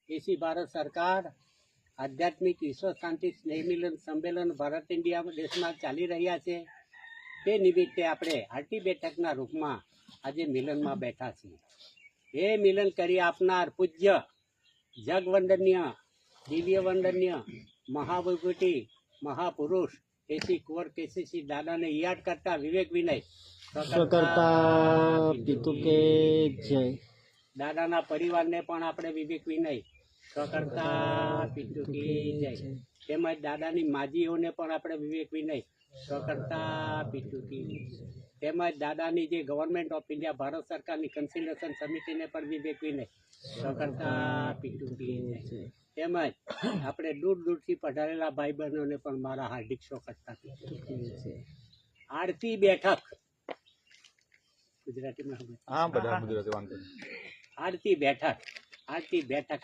એસી ભારત સરકાર આધ્યાત્મિક વિશ્વ શાંતિ સ્નેહ મિલન સંમેલન ભારત ઇન્ડિયા દેશમાં ચાલી રહ્યા છે. તે નિમિત્તે આપણે આરટી બેઠકના રૂપમાં આજે મિલનમાં બેઠા છીએ. એ મિલન કરી આપનાર પૂજ્ય જગવંદનીય દિવ્ય વંદનીય મહાવિભૂતિ મહાપુરુષ કેસી કુંવર કેસીસી દાદાને યાદ કરતા વિવેક વિનય સ્વકર્તા પિતુ કે જય. દાદાના પરિવારને પણ આપણે વિવેક વિનય સ્વકર્તા પિતુ કી જય. તેમજ દાદાની માજીઓને પણ આપણે વિવેક વિનય સ્વકર્તા પિતુ કી જય. તેમજ દાદાની જે ગવર્મેન્ટ ઓફ ઇન્ડિયા ભારત સરકારની કન્સિલરેશન સમિતિને પણ વિવેક વિનય સ્વકર્તા પિતુ કી જય. તેમજ આપણે દૂર દૂરથી પધારેલા ભાઈ બહેનોને પણ મારા હાર્દિક સ્વકર્તા પિતુ કી જય. આરતી બેઠક ગુજરાતીમાં હા બધા ગુજરાતી વાંધો નહીં. આરતી બેઠક